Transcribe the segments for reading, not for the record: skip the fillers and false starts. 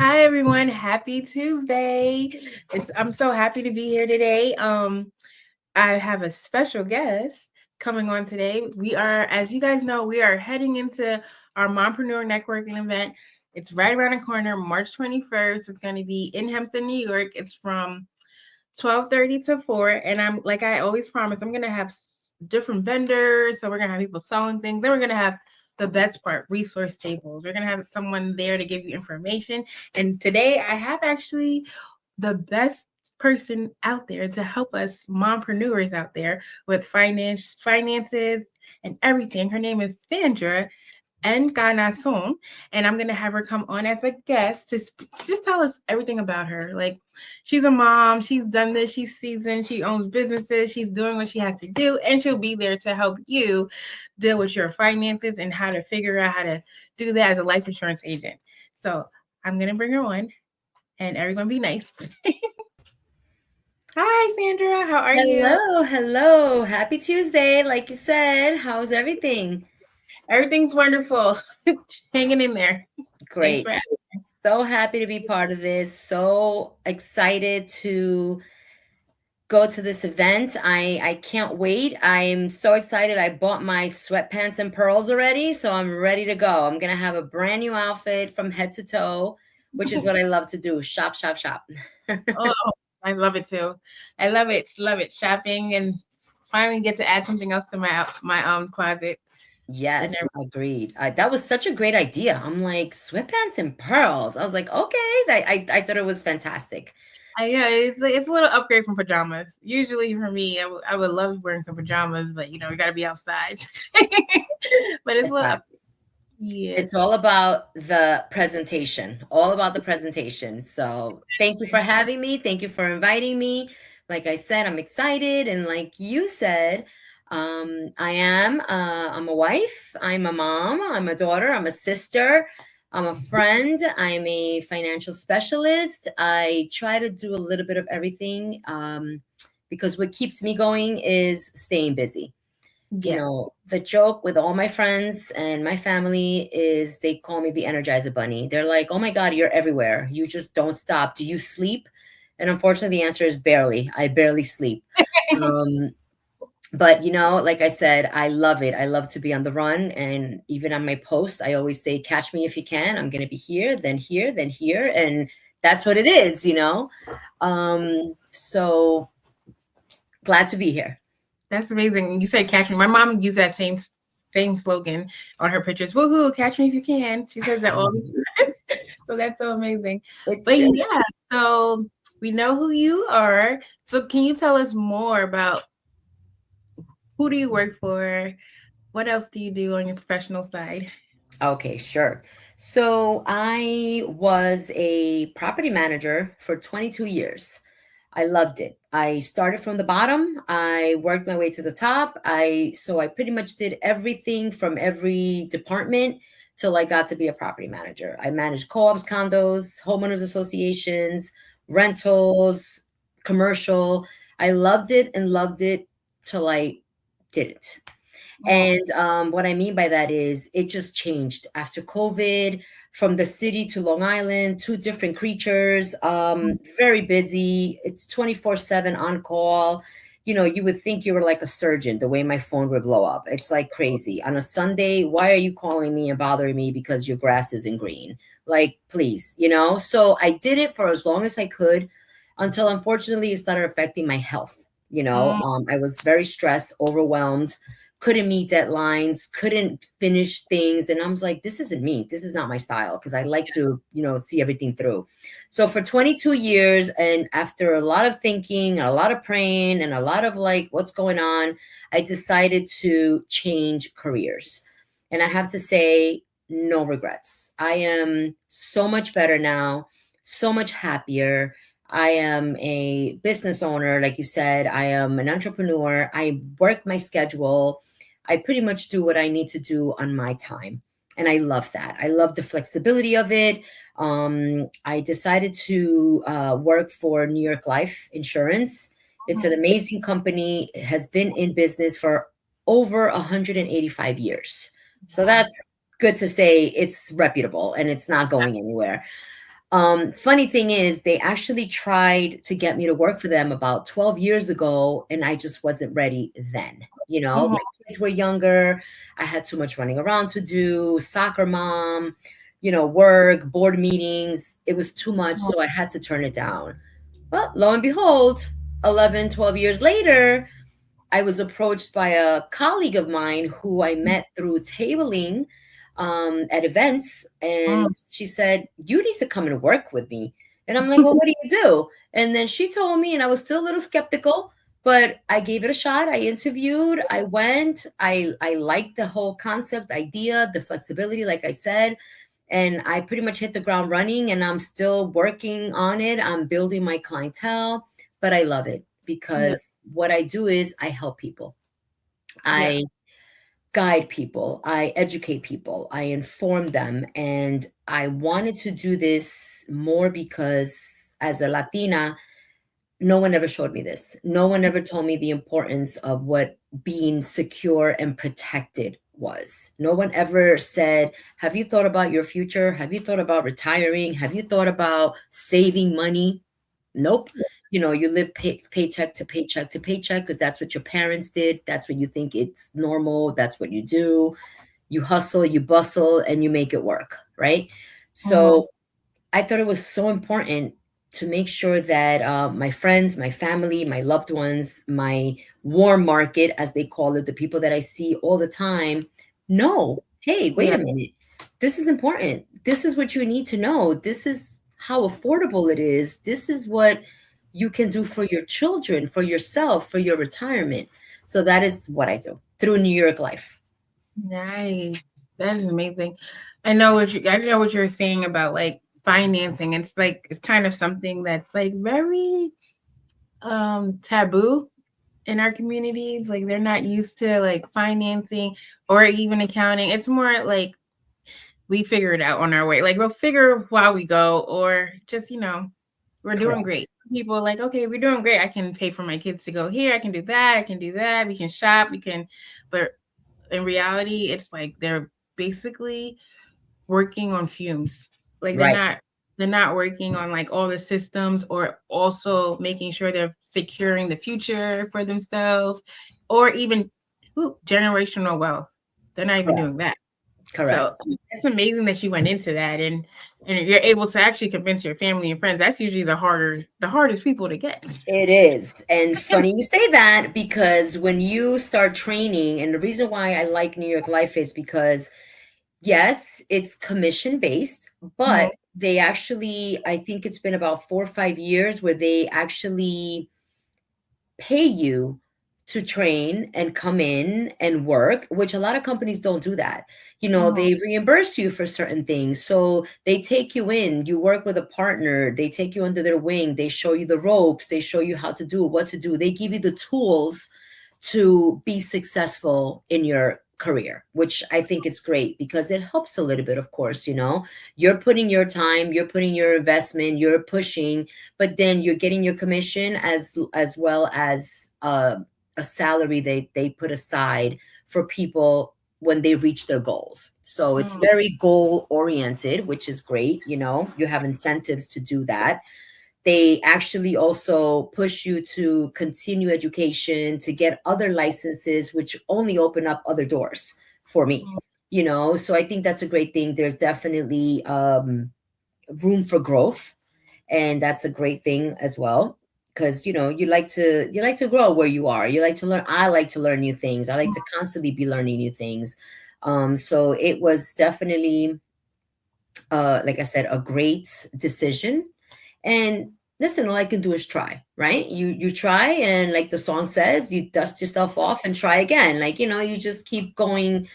Hi everyone, happy Tuesday. I'm so happy to be here today. I have a special guest coming on today. We are, as you guys know, we are heading into our Mompreneur networking event. It's right around the corner, March 21st. It's going to be in Hempstead, New York. It's from 12:30 to 4, and I'm like I always promise, I'm going to have different vendors, so we're going to have people selling things. Then we're going to have the best part, resource tables. We're going to have someone there to give you information. And today I have actually the best person out there to help us mompreneurs out there with finances and everything. Her name is Sandra Encarnacion, and I'm gonna have her come on as a guest to just tell us everything about her. Like, she's a mom, she's done this, she's seasoned, she owns businesses, she's doing what she has to do, and she'll be there to help you deal with your finances and how to figure out how to do that as a life insurance agent. So I'm gonna bring her on, and everyone be nice. Hi, Sandra. How are you? Hello, hello. Happy Tuesday. Like you said, how's everything? Everything's wonderful. Hanging in there. Thanks for Great. asking. So happy to be part of this. So excited to go to this event. I can't wait. I'm so excited. I bought my sweatpants and pearls already, so I'm ready to go. I'm going to have a brand new outfit from head to toe, which is what I love to do. Shop, shop, shop. Oh, I love it too. I love it. Love it. Shopping and finally get to add something else to my closet. And Yes, agreed. That was such a great idea. I'm like, sweatpants and pearls. I was like, okay. I thought it was fantastic. I know it's a little upgrade from pajamas. Usually for me, I would love wearing some pajamas, but we got to be outside. But it's a little up. Exactly. Yes. It's all about the presentation, all about the presentation. So thank you for having me. Thank you for inviting me. Like I said, I'm excited. And like you said, I'm a wife, I'm a mom, I'm a daughter, I'm a sister, I'm a friend, I'm a financial specialist. I try to do a little bit of everything because what keeps me going is staying busy. You Yeah. know, the joke with all my friends and my family is they call me the Energizer Bunny. They're like, oh my God, you're everywhere. You just don't stop. Do you sleep? And unfortunately, the answer is barely. I barely sleep. Um, but, like I said, I love it. I love to be on the run. And even on my posts, I always say, catch me if you can. I'm going to be here, then here, then here. And that's what it is. So glad to be here. That's amazing. You said catch me. My mom used that same slogan on her pictures. Woohoo, catch me if you can. She says that all the time. So that's so amazing. It's But true. yeah, so we know who you are. So can you tell us more about who do you work for? What else do you do on your professional side? Okay, sure. So I was a property manager for 22 years. I loved it. I started from the bottom. I worked my way to the top. I pretty much did everything from every department till I got to be a property manager. I managed co-ops, condos, homeowners associations, rentals, commercial. I loved it till I didn't. Oh, And what I mean by that is it just changed after COVID from the city to Long Island, two different creatures, very busy. It's 24/7 on call. You would think you were like a surgeon the way my phone would blow up. It's like crazy. On a Sunday, why are you calling me and bothering me because your grass isn't green? Like, please. So I did it for as long as I could until unfortunately it started affecting my health. mm, I was very stressed, overwhelmed, couldn't meet deadlines, couldn't finish things. And I was like, this isn't me. This is not my style because I like to, see everything through. So for 22 years, and after a lot of thinking, and a lot of praying, and a lot of like, what's going on, I decided to change careers. And I have to say, no regrets. I am so much better now, so much happier. I am a business owner, like you said. I am an entrepreneur. I work my schedule. I pretty much do what I need to do on my time. And I love that. I love the flexibility of it. I decided to work for New York Life Insurance. It's an amazing company. It has been in business for over 185 years. So wow. that's good to say it's reputable and it's not going anywhere. Funny thing is, they actually tried to get me to work for them about 12 years ago, and I just wasn't ready then. Mhm. My kids were younger. I had too much running around to do, soccer mom, work, board meetings. It was too much, Mhm. so I had to turn it down. Well, lo and behold, 11, 12 years later, I was approached by a colleague of mine who I met through tabling at events. And Mhm. she said, "You need to come and work with me." And I'm like, "Well, what do you do?" And then she told me, and I was still a little skeptical, but I gave it a shot. I interviewed, I went, I liked the whole concept, idea, the flexibility, like I said. And I pretty much hit the ground running, and I'm still working on it. I'm building my clientele, but I love it Yeah. because what I do is I help people. Yeah. I guide people, I educate people, I inform them. And I wanted to do this more because as a Latina, no one ever showed me this. No one ever told me the importance of what being secure and protected was. No one ever said, "Have you thought about your future? Have you thought about retiring? Have you thought about saving money?" Nope. You live paycheck to paycheck to paycheck because that's what your parents did. That's what you think it's normal. That's what you do. You hustle, you bustle, and you make it work, right? Mhm. So I thought it was so important to make sure that my friends, my family, my loved ones, my warm market, as they call it, the people that I see all the time, know, hey, wait Yeah. a minute. This is important. This is what you need to know. This is how affordable it is. This is what you can do for your children, for yourself, for your retirement. So that is what I do through New York Life. Nice. That is amazing. I know what you're saying about like financing. It's like it's kind of something that's like very taboo in our communities. Like they're not used to like financing or even accounting. It's more like we figure it out on our way. Like we'll figure while we go, or just we're doing Correct. great. People are like, okay, we're doing great. I can pay for my kids to go here. I can do that. I can do that. We can shop. We can, but in reality, it's like they're basically working on fumes. Like Right. they're not working on like all the systems or also making sure they're securing the future for themselves or even generational wealth. They're not even Correct. doing that. So Correct. it's amazing that you went into that and you're able to actually convince your family and friends. That's usually the hardest people to get. It is. And funny you say that because when you start training, and the reason why I like New York Life is because, yes, it's commission based, Mhm. but they actually, I think it's been about 4 or 5 years where they actually pay you to train and come in and work, which a lot of companies don't do that. Mhm. They reimburse you for certain things. So they take you in, you work with a partner, they take you under their wing, they show you the ropes, they show you how to do what to do. They give you the tools to be successful in your career, which I think is great because it helps a little bit, of course. You're putting your time, you're putting your investment, you're pushing, but then you're getting your commission as well as a salary they put aside for people when they reach their goals. So it's Mhm. very goal oriented, which is great. You have incentives to do that. They actually also push you to continue education, to get other licenses, which only open up other doors for me. So I think that's a great thing. There's definitely room for growth, and that's a great thing as well, because you like to grow where you are. You like to learn. I like to learn new things. I like to constantly be learning new things. So it was definitely, like I said, a great decision. And listen, all I can do is try, right? You try, and like the song says, you dust yourself off and try again. Like, you just keep going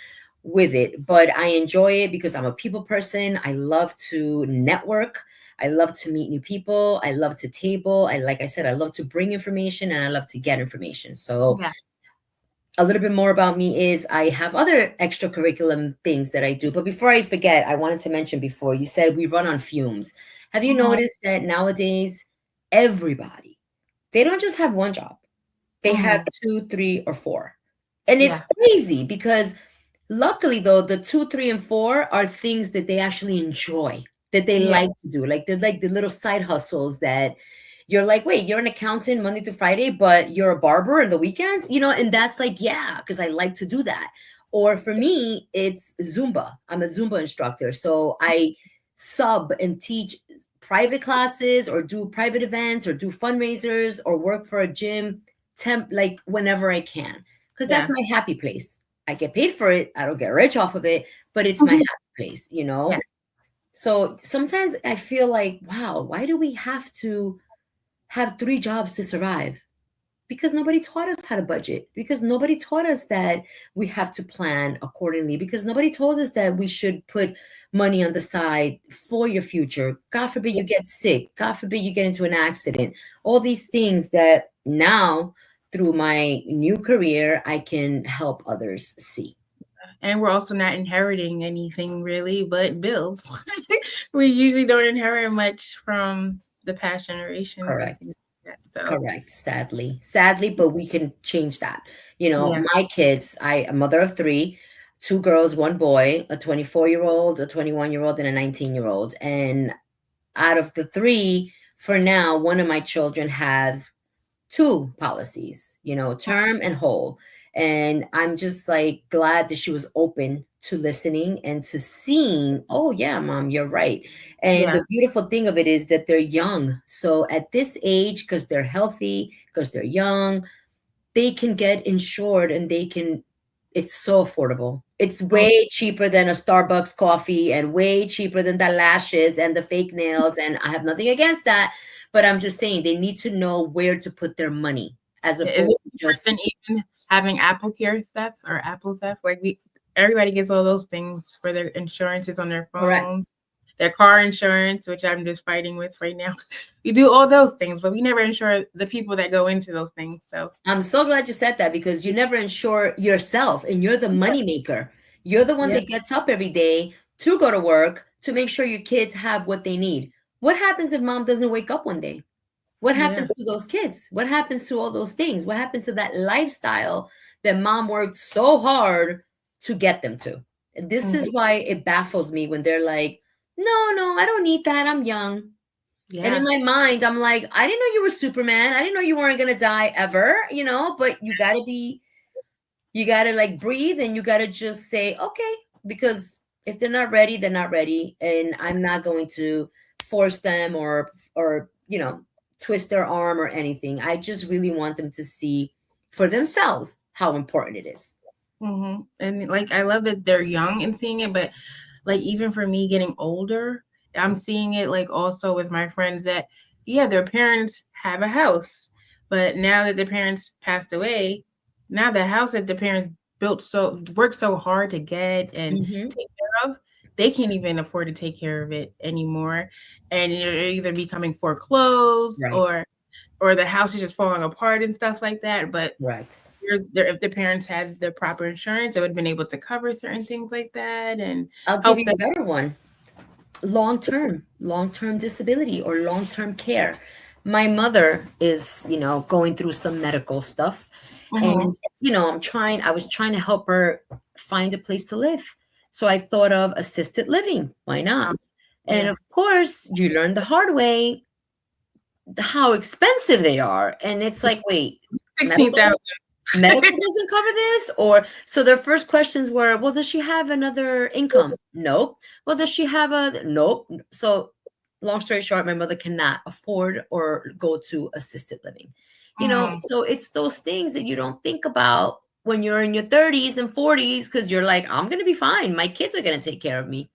with it. But I enjoy it because I'm a people person. I love to network. I love to meet new people. I love to table. Like I said, I love to bring information and I love to get information. So Yeah. a little bit more about me is I have other extracurriculum things that I do. But before I forget, I wanted to mention before you said we run on fumes. Have you Mhm. noticed that nowadays everybody, they don't just have one job. They have Mhm. two, three, or four. And it's Yeah. crazy because luckily though, the two, three, and four are things that they actually enjoy. that they Yeah. like to do. Like they're like the little side hustles that you're like, wait, you're an accountant Monday to Friday, but you're a barber in the weekends, and that's like, yeah, because I like to do that. Or for me, it's Zumba. I'm a Zumba instructor. So I sub and teach private classes or do private events or do fundraisers or work for a gym like whenever I can. Because that's Yeah. my happy place. I get paid for it. I don't get rich off of it, but it's my happy place. Yeah. So sometimes I feel like, wow, why do we have to have 3 jobs to survive? Because nobody taught us how to budget, because nobody taught us that we have to plan accordingly, because nobody told us that we should put money on the side for your future. God forbid you get sick. God forbid you get into an accident. All these things that now, through my new career, I can help others see. And we're also not inheriting anything really but bills. We usually don't inherit much from the past generations and Correct. things like that. So Correct. Sadly, but we can change that. yeah. My kids, I'm a mother of 3, 2 girls, 1 boy, a 24-year-old, a 21-year-old, and a 19-year-old. And out of the 3, for now, one of my children has 2 policies, term and whole. And I'm just like glad that she was open to listening and to seeing, oh, yeah, mom, you're right. And Yeah. the beautiful thing of it is that they're young. So at this age, because they're healthy, because they're young, they can get insured and it's so affordable. It's Mm, way cheaper than a Starbucks coffee and way cheaper than the lashes and the fake nails. And I have nothing against that, but I'm just saying they need to know where to put their money as yeah. Is opposed it to different just than even having Apple Care stuff or Apple stuff? Like everybody gets all those things for their insurances on their correct. phones, their car insurance, which I'm just fighting with right now. We do all those things, but we never insure the people that go into those things. So I'm so glad you said that because you never insure yourself and you're the money maker. You're the one yeah. that gets up every day to go to work to make sure your kids have what they need. What happens if mom doesn't wake up one day? What Yeah. happens to those kids? What happens to all those things? What happens to that lifestyle that mom worked so hard to get them to? This Mhm. is why it baffles me when they're like, no, no, I don't need that. I'm young. And in Yeah. my mind, I'm like, I didn't know you were Superman. I didn't know you weren't going to die ever, but you got to like breathe and you got to just say, okay, because if they're not ready, they're not ready. And I'm not going to force them or twist their arm or anything. I just really want them to see for themselves how important it is. And like I love that they're young and seeing it, but like even for me getting older, I'm seeing it like also with my friends that yeah, their parents have a house, but now that the parents passed away, now the house that the parents built worked so hard to get and Hmm. take care of, they can't even afford to take care of it anymore, and you're either becoming foreclosed Right. or the house is just falling apart and stuff like that. But Right. if the parents had the proper insurance, they would have been able to cover certain things like that and I'll give help you them. a better one. Long term disability or long-term care. My mother is going through some medical stuff, Mhm. and I was trying to help her find a place to live, so I thought of assisted living. Why not? And Yeah. of course you learn the hard way how expensive they are, and it's like, wait, medical 16,000. Medical doesn't cover this? Or so their first questions were, well, does she have another income? Nope. Well, does she have a nope? So long story short, my mother cannot afford or go to assisted living. Mhm. So it's those things that you don't think about when you're in your 30s and 40s, because you're like, I'm gonna be fine. My kids are gonna take care of me.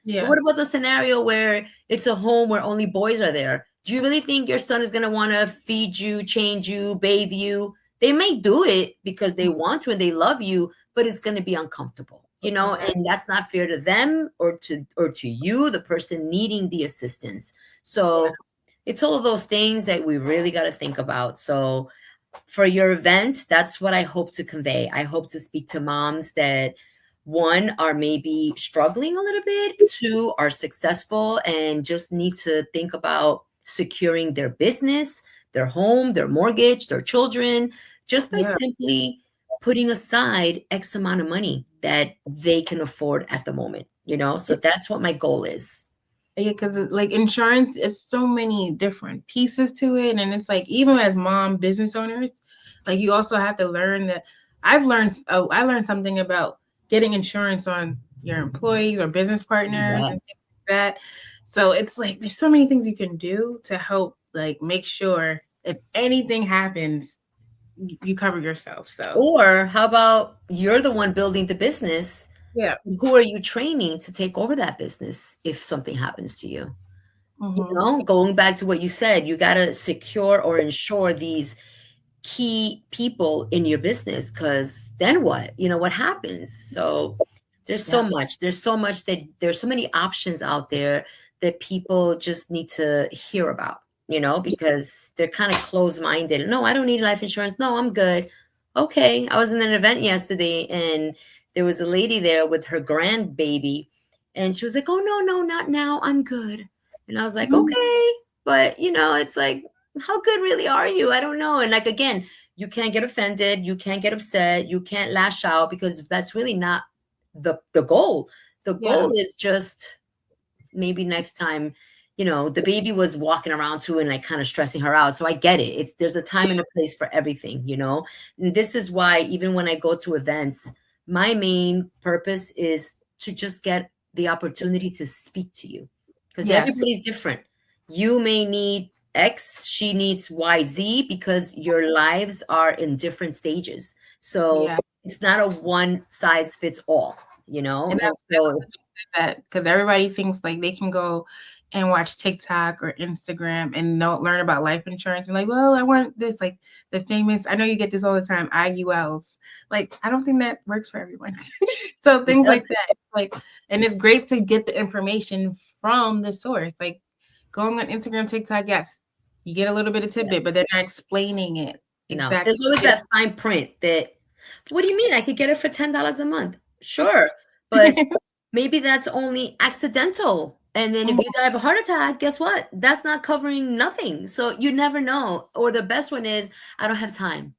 But Yeah. what about the scenario where it's a home where only boys are there? Do you really think your son is going to want to feed you, change you, bathe you? They may do it because they want to and they love you, but it's going to be uncomfortable, Mhm. and that's not fair to them or to you, the person needing the assistance. So it's all of those things that we really got to think about. So for your event, that's what I hope to convey. I hope to speak to moms that, one, are maybe struggling a little bit, two, are successful and just need to think about securing their business, their home, their mortgage, their children, just by Yeah. simply putting aside X amount of money that they can afford at the moment. So that's what my goal is. Yeah, because like insurance, it's so many different pieces to it, and it's like even as mom business owners, like you also have to learn that. I learned something about getting insurance on your employees or business partners and Yes. things like that. So it's like there's so many things you can do to help like make sure if anything happens, you cover yourself. So Or how about you're the one building the business? yeah. Who are you training to take over that business if something happens to you? You Hmm. know, going back to what you said, you got to secure or ensure these key people in your business, because then what? You know, what happens? So Yeah. there's so much that there's so many options out there that people just need to hear about, you know, because they're kind of closed minded. No, I don't need life insurance. No, I'm good. Okay. I was in an event yesterday and there was a lady there with her grandbaby and she was like, oh, no, no, not now. I'm good. And I was like, Mhm. okay. But, you know, it's like, how good really are you? I don't know. And like, again, you can't get offended. You can't get upset. You can't lash out because that's really not the goal. The Yeah. goal is just maybe next time, you know, the baby was walking around too and like kind of stressing her out. So I get it. It's there's a time and a place for everything, you know. And this is why even when I go to events, my main purpose is to just get the opportunity to speak to you because Yes. everybody's different. You may need X, she needs YZ because your lives are in different stages. So Yeah. it's not a one size fits all, you know. And And so that because everybody thinks like they can go and watch TikTok or Instagram and don't learn about life insurance and like, well, I want this like the famous. I know you get this all the time, IULs. Like, I don't think that works for everyone. So it things does. like that, like, and it's great to get the information from the source. Like going on Instagram, TikTok, yes, you get a little bit of tidbit, but they're not explaining it No, exactly. there's always that fine print that, what do you mean? I could get it for $10 a month. Sure. But maybe that's only accidental. And then if you die of a heart attack, guess what? That's not covering nothing. So you never know. Or the best one is, I don't have time.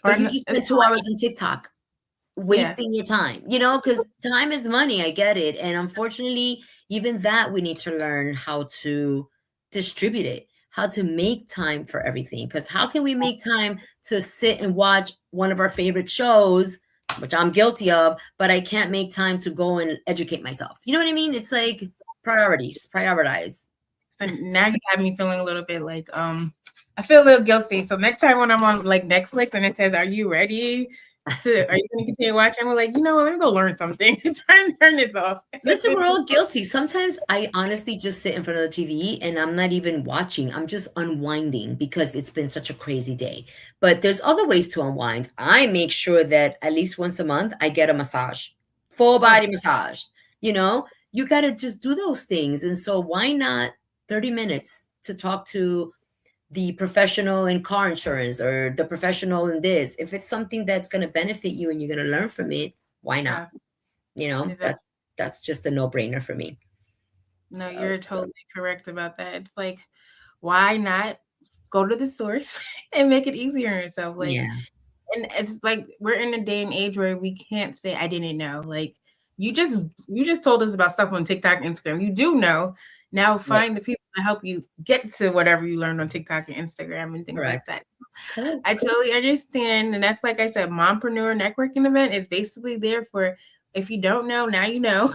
Or But you just it's spent 2 hours on TikTok yeah, wasting your time, you know, because time is money. I get it. And unfortunately, even that we need to learn how to distribute it, how to make time for everything. Because how can we make time to sit and watch one of our favorite shows, which I'm guilty of, but I can't make time to go and educate myself? You know what I mean? It's like priorities, prioritize. and now you have me feeling a little bit like I feel a little guilty. So next time when I'm on like Netflix and it says, "Are you ready to? Are you going to continue watching?" We're like, you know, let me go learn something. Turn this off. Listen, we're all guilty. Sometimes I honestly just sit in front of the TV and I'm not even watching. I'm just unwinding because it's been such a crazy day. But there's other ways to unwind. I make sure that at least once a month I get a massage, full Oh, body massage. You know, you got to just do those things. And so why not 30 minutes to talk to the professional in car insurance or the professional in this? If it's something that's going to benefit you and you're going to learn from it, why not? yeah. You know, Exactly. that's just a no-brainer for me. No, So, you're totally correct about that. It's like, why not go to the source and make it easier on yourself? Like, yeah, and it's like we're in a day and age where we can't say I didn't know. Like you just you just told us about stuff on TikTok, Instagram. You do know. Now right, find the people to help you get to whatever you learned on TikTok and Instagram and things like correct, that. correct, I totally understand. And that's like I said, Mompreneur networking event is basically there for if you don't know, now you know.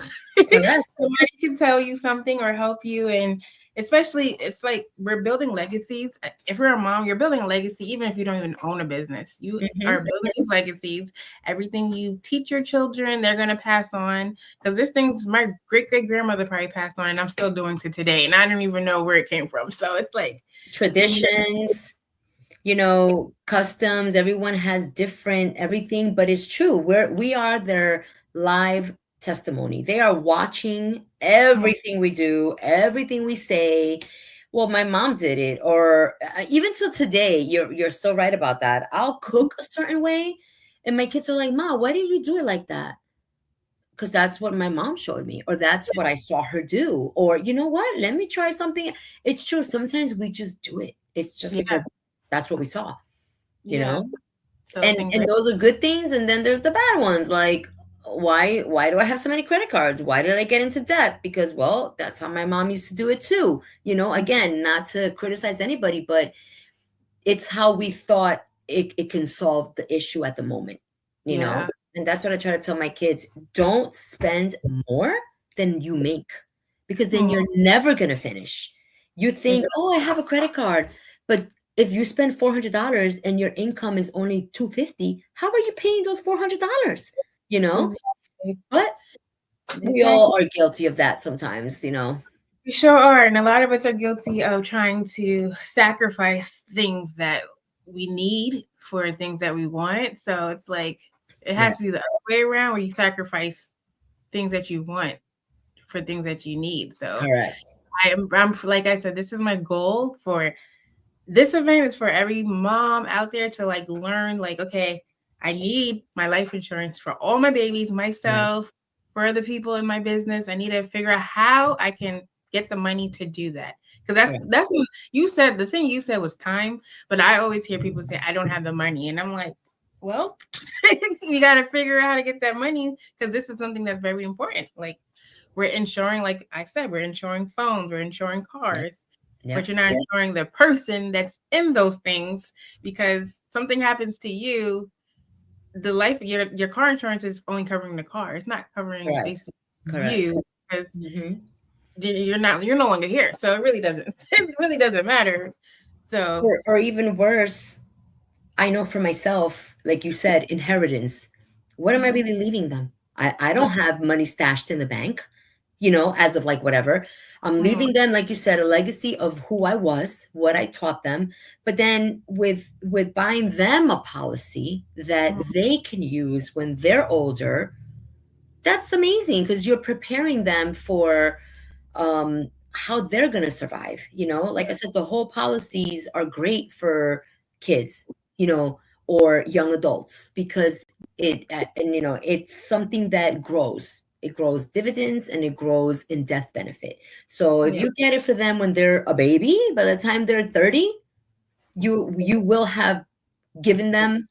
correct. Somebody can tell you something or help you. And especially it's like we're building legacies. If you're a mom, you're building a legacy, even if you don't even own a business. You are Mhm. building these legacies. Everything you teach your children, they're gonna pass on. Because there's things my great great grandmother probably passed on and I'm still doing to today. And I don't even know where it came from. So it's like we Traditions, you know, customs, everyone has different everything, but it's true. We are their live testimony. They are watching everything we do, everything we say. Well, my mom did it, or even till today, you're so right about that. I'll cook a certain way, and my kids are like, "Ma, why did you do it like that?" Because that's what my mom showed me, or that's what I saw her do, or you know what? Let me try something. It's true. Sometimes we just do it. It's just yeah, because that's what we saw, you yeah. know. So it's And ingrained. those are good things, and then there's the bad ones, like, why do I have so many credit cards? Why did I get into debt? Because, well, that's how my mom used to do it too. Again, not to criticize anybody, but it's how we thought it can solve the issue at the moment, you know? Yeah. And that's what I try to tell my kids. Don't spend more than you make, because then Mhm. you're never going to finish. You think, Exactly. oh, I have a credit card. But if you spend $400 and your income is only 250, how are you paying those $400? You know? But we all Exactly. are guilty of that sometimes. We sure are. And a lot of us are guilty of trying to sacrifice things that we need for things that we want. So it's like it Yeah, has to be the other way around where you sacrifice things that you want for things that you need. So correct. I'm like I said, this is my goal for this event is for every mom out there to like learn, like, okay, I need my life insurance for all my babies, Right, myself, for other people in my business. I need to figure out how I can get the money to do that. Because correct. that's what you said. The thing you said was time, but I always hear people say, I don't have the money. And I'm like, well, we got to figure out how to get that money because this is something that's very important. Like, we're insuring, like I said, we're insuring phones, we're insuring Yep, cars, but yep, you're not insuring the person that's in those things because something happens to you. The life your car insurance is only covering the car. It's not covering correct, basically correct. you because Hmm. you're no longer here. So it really doesn't it really doesn't matter. So Or even worse, I know for myself, like you said, inheritance. What am I mhm. really leaving them? I don't have money stashed in the bank, as of like whatever. I'm Mhm. leaving them, like you said, a legacy of who I was, what I taught them. But then with buying them a policy that Mhm. they can use when they're older, that's amazing because you're preparing them for how they're going to survive. Like I said, the whole policies are great for kids, you know or young adults, because it's something that grows dividends, and it grows in death benefit. So if Yeah. you get it for them when they're a baby, by the time they're 30, you will have given them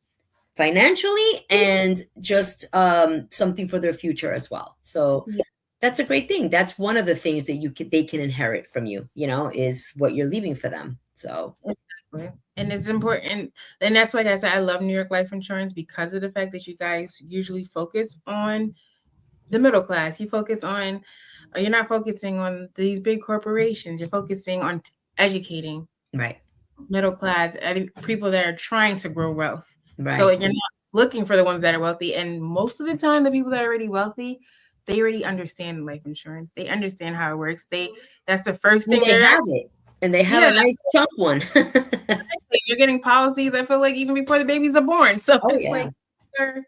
financially and just something for their future as well. So Yeah. that's a great thing. That's one of the things that they can inherit from you, is what you're leaving for them. So Exactly. And it's important. And that's why, guys, I love New York Life Insurance because of the fact that you guys usually focus on the middle class. You focus on, you're not focusing on these big corporations. You're focusing on educating right, middle class people that are trying to grow wealth. So right. you're not looking for the ones that are wealthy. And most of the time, the people that are already wealthy, they already understand life insurance. They understand how it works. That's the first And thing they they're have it, and they have yeah. a nice chunk one. You're getting policies. I feel like even before the babies are born. So Oh it's yeah, like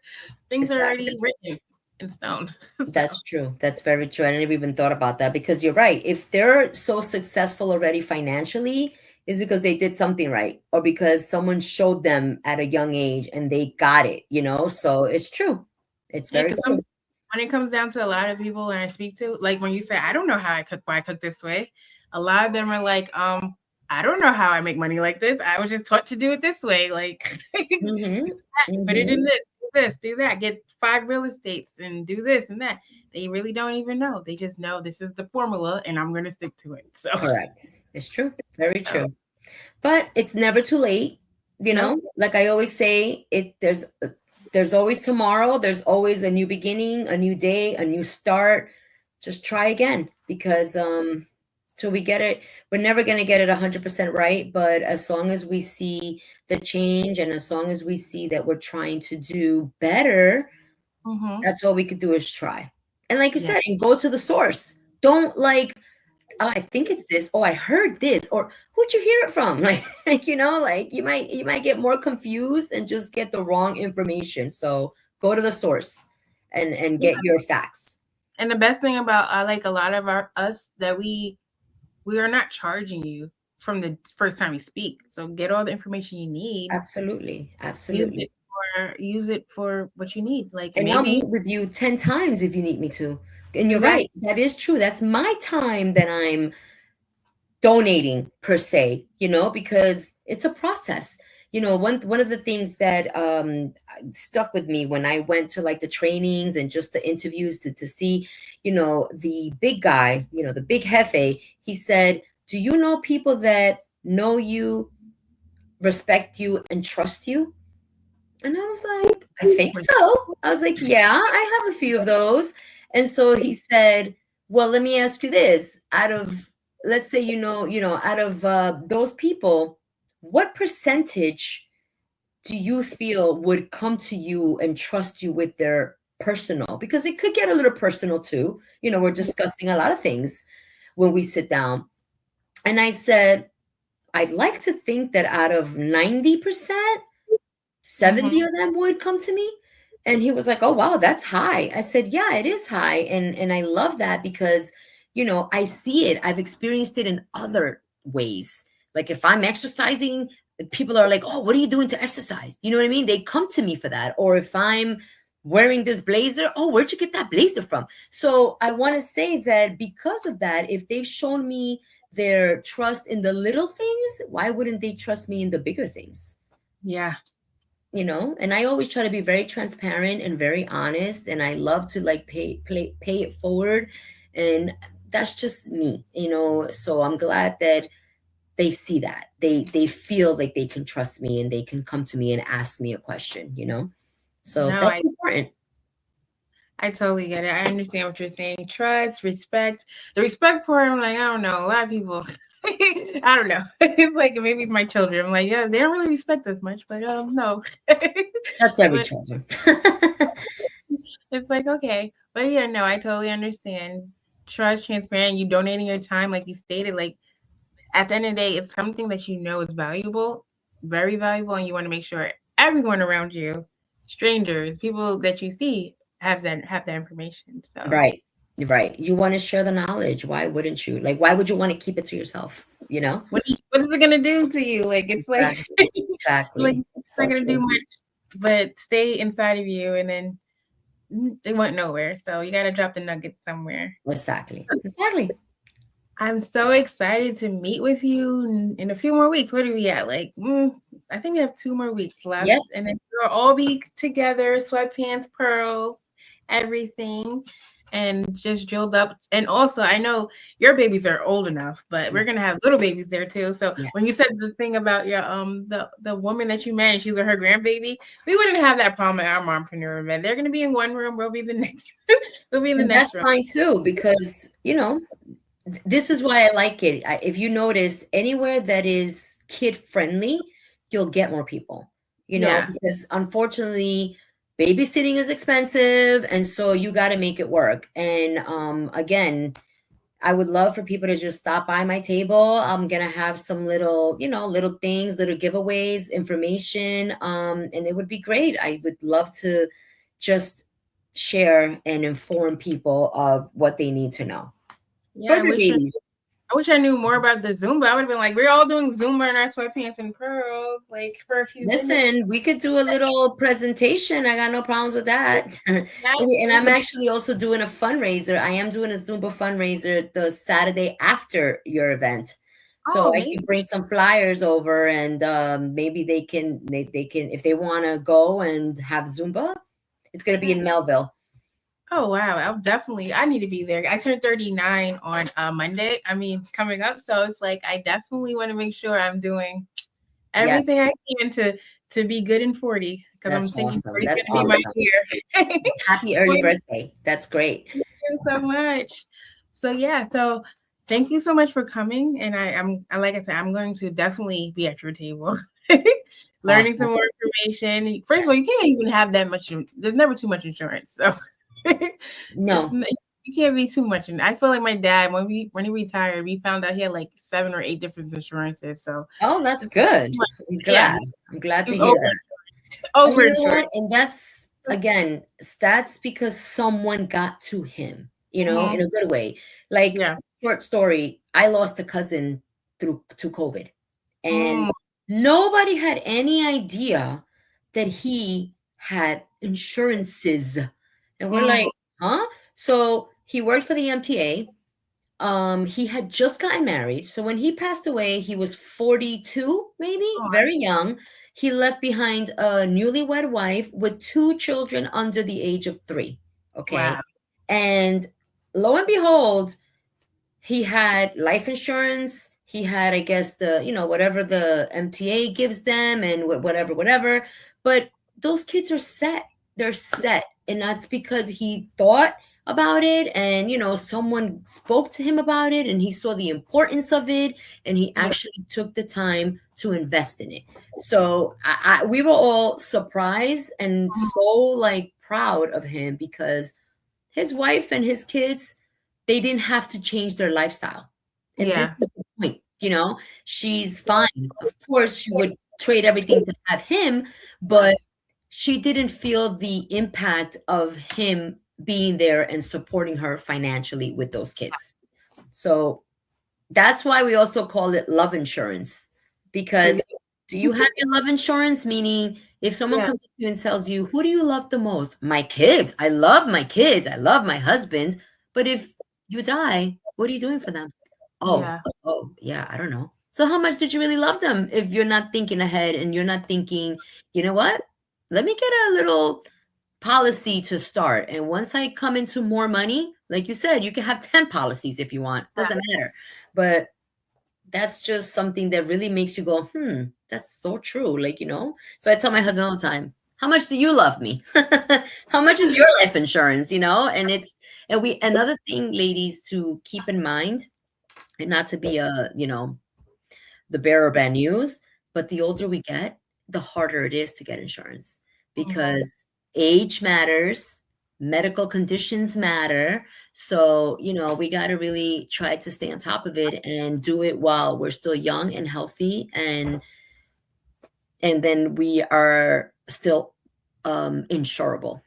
things are already exactly. written in stone. So That's true. That's very true. I never even thought about that, because you're right. If they're so successful already financially, it's because they did something right, or because someone showed them at a young age and they got it. So it's true. It's yeah, very because true. when it comes down to a lot of people and I speak to, like when you say, I don't know how I cook, why I cook this way, a lot of them are like, I don't know how I make money like this. I was just taught to do it this way. Like Hmm. put it Hmm. in this, do that, get 5 real estates and do this and that. They really don't even know. They just know this is the formula and I'm gonna stick to it. So, Correct. It's true. Very so true. But it's never too late. nope. Like I always say, there's always tomorrow. There's always a new beginning, a new day, a new start. Just try again, because till we get it, we're never gonna get it 100% right. But as long as we see the change, and as long as we see that we're trying to do better, Mm-hmm. that's all we could do is try. And like you Yeah. said, and go to the source. Don't like, oh, I think it's this. Oh, I heard this. Or who'd you hear it from? Like you might get more confused and just get the wrong information. So go to the source and Yeah. get your facts. And the best thing about I like a lot of us that we are not charging you from the first time you speak. So get all the information you need, Absolutely. use Absolutely. it use it for what you need. Like And I'll maybe meet with you 10 times if you need me to. And you're exactly. right. That is true. That's my time that I'm donating, per se, because it's a process. One of the things that stuck with me when I went to like the trainings and just the interviews to see, the big guy, the big jefe. He said, do you know people that know you, respect you, and trust you? And I was like, I think so. I was like, yeah, I have a few of those. And so he said, well, let me ask you this. Out of, let's say, out of those people, what percentage do you feel would come to you and trust you with their personal? Because it could get a little personal too. We're discussing a lot of things when we sit down. And I said, I'd like to think that out of 90%, 70 Mhm. of them would come to me. And he was like, oh, wow, that's high. I said, yeah, it is high. And I love that because, I see it. I've experienced it in other ways. Like if I'm exercising, people are like, oh, what are you doing to exercise? You know what I mean? They come to me for that. Or if I'm wearing this blazer, oh, where'd you get that blazer from? So I want to say that because of that, if they've shown me their trust in the little things, why wouldn't they trust me in the bigger things? Yeah. And I always try to be very transparent and very honest, and I love to like pay it forward, and that's just me. So I'm glad that they see that they feel like they can trust me and they can come to me and ask me a question. So No, that's important. I totally get it. I understand what you're saying. Trust, respect. The respect part, I'm like, I don't know. A lot of people, I don't know. It's like maybe it's my children. I'm like, yeah, they don't really respect us much, but no. That's every But children. it's like okay, but yeah, no, I totally understand. Trust, transparent. You donating your time, like you stated, like at the end of the day, it's something that you know is valuable, very valuable, and you want to make sure everyone around you, strangers, people that you see, have that information. So Right. Right. You want to share the knowledge. Why wouldn't you? Like, why would you want to keep it to yourself? what is it gonna do to you? Like it's like Exactly. like Exactly. it's not So gonna do true. much, but stay inside of you, and then they went nowhere. So you got to drop the nuggets somewhere. Exactly. Exactly. I'm so excited to meet with you in a few more weeks. What are we at? Like, I think we have 2 more weeks left, Yep. and then we'll all be together, sweatpants, pearls, everything, and just drilled up. And also, I know your babies are old enough, but we're gonna have little babies there too. So when you Yes. said the thing about your the woman that you met, she's with her grandbaby, we wouldn't have that problem at our mompreneur event. They're gonna be in one room. We'll be the next. We'll be in the And next that's room. fine too, because, this is why I like it. If you notice, anywhere that is kid friendly, you'll get more people, Yeah. because unfortunately, babysitting is expensive. And so you got to make it work. And again, I would love for people to just stop by my table. I'm going to have some little things, little giveaways, information. And it would be great. I would love to just share and inform people of what they need to know Yeah, for their babies. I wish I knew more about the Zumba. I would have been like, we're all doing Zumba in our sweatpants and pearls, like for a few minutes. Listen, we could do a little presentation. I got no problems with that. and Yes, I'm actually also doing a fundraiser. I am doing a Zumba fundraiser the Saturday after your event. So oh, I amazing. can bring some flyers over, and maybe they can, if they want to go and have Zumba. It's going to be in Yes. Melville. Oh wow, I need to be there. I turned 39 on Monday. I mean, it's coming up, so it's like I definitely want to make sure I'm doing Yes, everything I can to be good in 40 because I'm that's thinking awesome. 40 is That's going to be my awesome. year. Happy early 40. birthday. That's great. Thank you so much. So yeah, so thank you so much for coming. And like I said, I'm going to definitely be at your table, learning some Awesome. more information. First of all, Yes. you can't even have that much. There's never too much insurance, so No. you can't be too much. And I feel like my dad when he retired, we found out he had like 7 or 8 different insurances. So Oh, that's it's good. I'm yeah, glad. I'm glad he to was hear that. And you know overinsured. what? And that's again, that's because someone got to him, in Mhm. a good way. Like, Yeah. short story, I lost a cousin through to COVID, and Mm. nobody had any idea that he had insurances. And we're Mm. like, huh? So he worked for the MTA. He had just gotten married. So when he passed away, he was 42, maybe, Oh, very young. he left behind a newlywed wife with 2 children under the age of 3. Okay. Wow. And lo and behold, he had life insurance. He had, I guess, the, whatever the MTA gives them and whatever. But those kids are set. They're set. And that's because he thought about it, and, someone spoke to him about it, and he saw the importance of it, and he Yeah. actually took the time to invest in it. So we were all surprised and so like proud of him, because his wife and his kids, they didn't have to change their lifestyle. And this Yeah. is the point, she's fine. Of course, she would trade everything to have him, but Yes. she didn't feel the impact of him being there and supporting her financially with those kids. So that's why we also call it love insurance. Because do you have your love insurance? Meaning, if someone Yeah. comes up to you and tells you, who do you love the most? My kids. I love my kids. I love my husband. But if you die, what are you doing for them? Oh, Yeah. yeah, I don't know. So how much did you really love them if you're not thinking ahead and you're not thinking, you know what? Let me get a little policy to start. And once I come into more money, like you said, you can have 10 policies if you want. Doesn't matter. But that's just something that really makes you go, that's so true. Like, so I tell my husband all the time, how much do you love me? How much is your life insurance? And another thing, ladies, to keep in mind, and not to be the bearer of bad news, but the older we get, the harder it is to get insurance, Mhm. because age matters, medical conditions matter. So, we got to really try to stay on top of it and do it while we're still young and healthy, and then we are still insurable.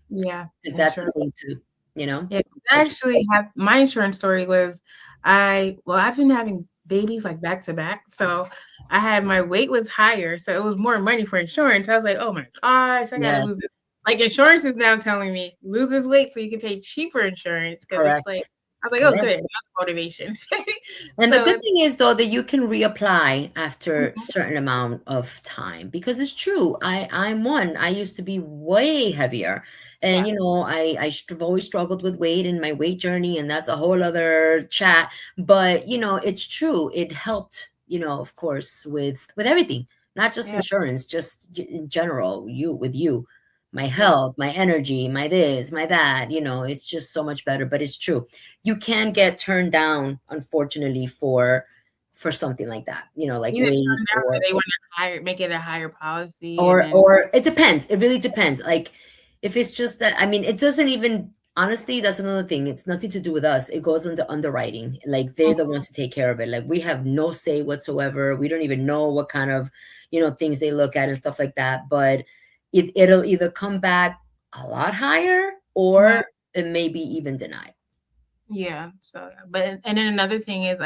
Yeah. Because And that's the sure. thing too, Yeah. I actually have my insurance story was I've been having babies like back to back. So I had my weight was higher, so it was more money for insurance. I was like, oh my gosh, I gotta Yes, lose it. Like insurance is now telling me lose this weight so you can pay cheaper insurance because it's like correct. I was like, oh Correct. good, that's motivation. And the So good it's thing is, though, that you can reapply after certain amount of time, because it's true. I'm one. I used to be way heavier, yeah, and I've always struggled with weight and my weight journey, and that's a whole other chat. But it's true. It helped, of course, with everything, not just yeah, insurance, just in general. You, my yeah. health, my energy, my this, my that. It's just so much better. But it's true, you can get turned down, unfortunately, for something like that, like Either weight, turn down or they want to hire make it a higher policy and then or it depends. It really depends. Like, if it's just that, I mean, it doesn't even, honestly, that's another thing. It's nothing to do with us. It goes into underwriting. Like, they're the ones to take care of it. Like, we have no say whatsoever. We don't even know what kind of, things they look at and stuff like that. But it'll either come back a lot higher, Mhm. or it may be even denied. Yeah. So, but and then another thing is,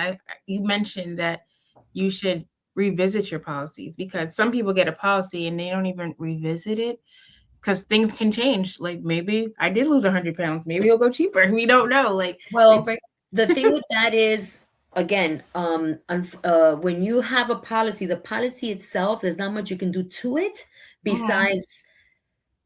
you mentioned that you should revisit your policies because some people get a policy and they don't even revisit it because things can change. Like maybe I did lose 100 pounds, maybe it'll go cheaper. We don't know. Like things Well, like the thing with that is, again, when you have a policy, the policy itself, there's not much you can do to it Mhm. besides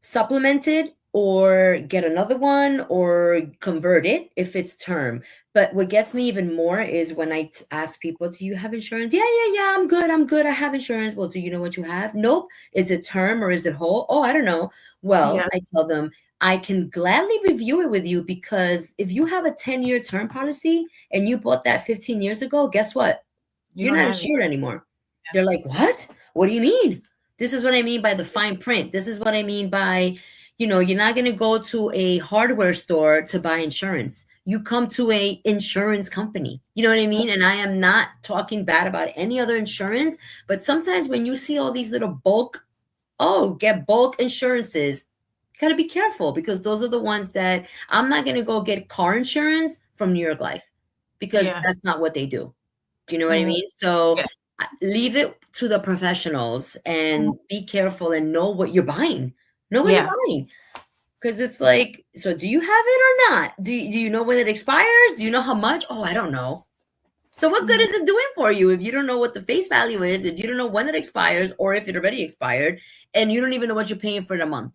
supplement it, or get another one, or convert it if it's term. But what gets me even more is when I ask people, do you have insurance? Yeah, yeah, yeah, I'm good, I have insurance. Well, do you know what you have? Nope. Is it term or is it whole? Oh, I don't know. Well, Yeah, I tell them, I can gladly review it with you, because if you have a 10-year term policy and you bought that 15 years ago, guess what? you You're don't not have it. insured anymore. They're like, what? What do you mean? This is what I mean by the fine print. This is what I mean by, you're not going to go to a hardware store to buy insurance. You come to a insurance company. You know what I mean? And I am not talking bad about any other insurance, but sometimes when you see all these little get bulk insurances, you got to be careful, because those are the ones that I'm not going to go get car insurance from New York Life, because Yeah. that's not what they do. Do you know what I Mhm. mean? So Yeah. leave it to the professionals Mhm. and be careful and know what you're buying. Know what you're Yeah. buying. Because it's like, so do you have it or not? Do you know when it expires? Do you know how much? Oh, I don't know. So what good Mhm. is it doing for you if you don't know what the face value is, if you don't know when it expires, or if it already expired, and you don't even know what you're paying for the month?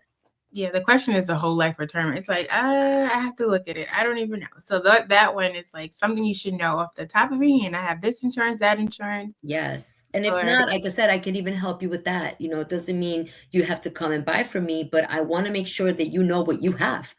Yeah, the question is the whole life retirement. It's like, I have to look at it. I don't even know. So that one is like something you should know off the top of your hand. I have this insurance, that insurance, Yes. And if or not, like I said, I can even help you with that. It doesn't mean you have to come and buy from me, but I want to make sure that you know what you have.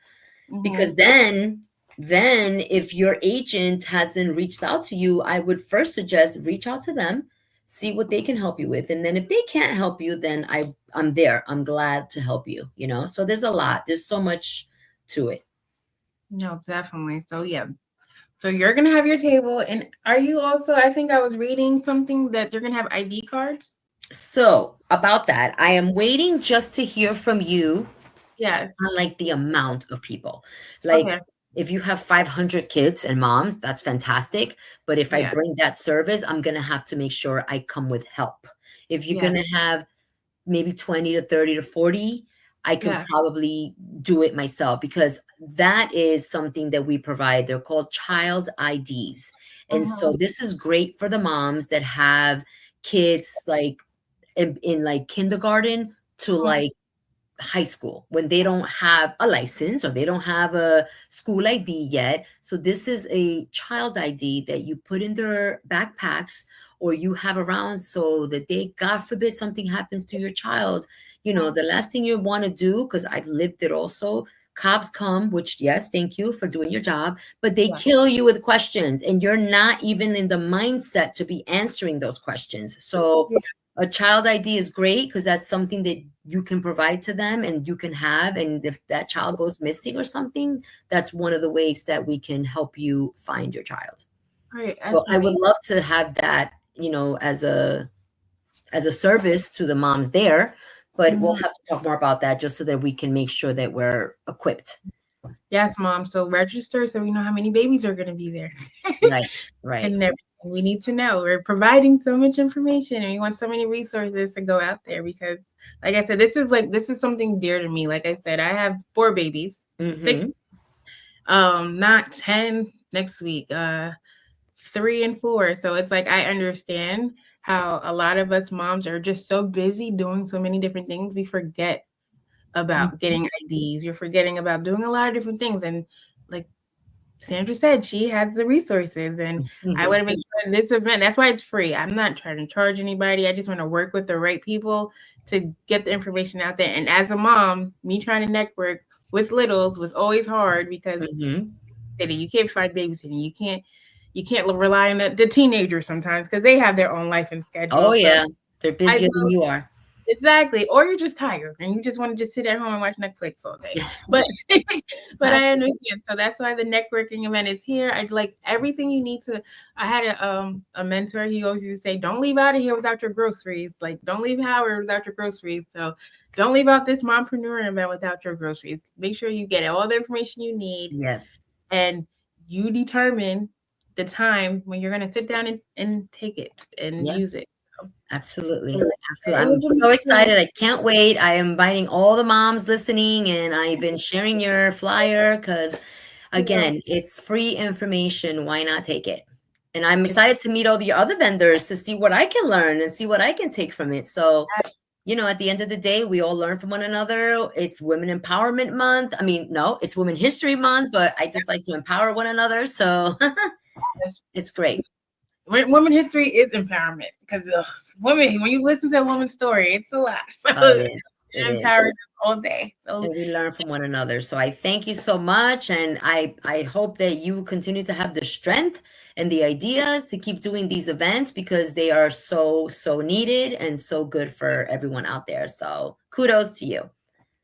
hmm Because then if your agent hasn't reached out to you, I would first suggest reach out to them, see what they can help you with. And then if they can't help you, then I'm there. I'm glad to help you. So there's a lot. There's so much to it. no, definitely. So yeah. So you're gonna have your table, and are you also? I think I was reading something that you're gonna have ID cards. So about that, I am waiting just to hear from you Yes. on like the amount of people. Like Okay. if you have 500 kids and moms, that's fantastic. But if I Yeah. bring that service, I'm going to have to make sure I come with help. If you're Yeah. going to have maybe 20 to 30 to 40, I can Yeah. probably do it myself because that is something that we provide. They're called child IDs. And hmm so this is great for the moms that have kids like in like kindergarten to like high school when they don't have a license or they don't have a school ID yet. So this is a child ID that you put in their backpacks or you have around so that they, God forbid, something happens to your child. The last thing you want to do, because I've lived it also, cops come, which, yes, thank you for doing your job, but they Yeah. kill you with questions and you're not even in the mindset to be answering those questions. So Yeah. a child ID is great because that's something that you can provide to them and you can have. And if that child goes missing or something, that's one of the ways that we can help you find your child. Right. So I would Definitely. love to have that, as a service to the moms there, but we'll hmm have to talk more about that just so that we can make sure that we're equipped. Yes, mom. So register so we know how many babies are gonna be there. Right, right. And everything we need to know. We're providing so much information and we want so many resources to go out there because like I said, this is something dear to me. Like I said, I have 4 babies, 6, Mm-hmm. not 10 next week, 3 and 4. So it's like I understand how a lot of us moms are just so busy doing so many different things, we forget about Mm-hmm. getting IDs. You're forgetting about doing a lot of different things. And like Sandra said, she has the resources, and I want to make sure this event. That's why it's free. I'm not trying to charge anybody. I just want to work with the right people to get the information out there. And as a mom, me trying to network with littles was always hard because Mm-hmm. you can't find babysitting. You can't rely on the teenagers sometimes because they have their own life and Oh schedule. So yeah, they're I busier than you are. exactly. Or you're just tired and you just want to just sit at home and watch Netflix all day. But but I understand. So that's why the networking event is here. I'd like everything you need to. I had a mentor. He always used to say, "Don't leave out of here without your groceries. Like don't leave Howard without your groceries." So don't leave out this mompreneur event without your groceries. Make sure you get all the information you need Yeah, and you determine the time when you're gonna sit down and take it and yeah. use it. So, Absolutely. Absolutely. it I'm was so amazing. excited. I can't wait. I am inviting all the moms listening and I've been sharing your flyer because Yeah. again, it's free information. Why not take it? And I'm It's excited to meet all the other vendors to see what I can learn and see what I can take from it. So, at the end of the day, we all learn from one another. It's Women Empowerment Month. I mean, no, it's Women History Month, but I just like to empower one another. So it's great. women history is empowerment because women, when you listen to a woman's story, it's a lot. So Oh, it it is. It is. empowers us all day. So And we learn from one another. So I thank you so much. And I hope that you continue to have the strength and the ideas to keep doing these events because they are so, so needed and so good for everyone out there. So kudos to you.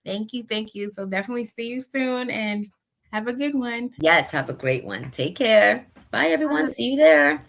thank you, thank you. So definitely see you soon and have a good one. Yes, have a great one. Take care. Bye, everyone. See you there.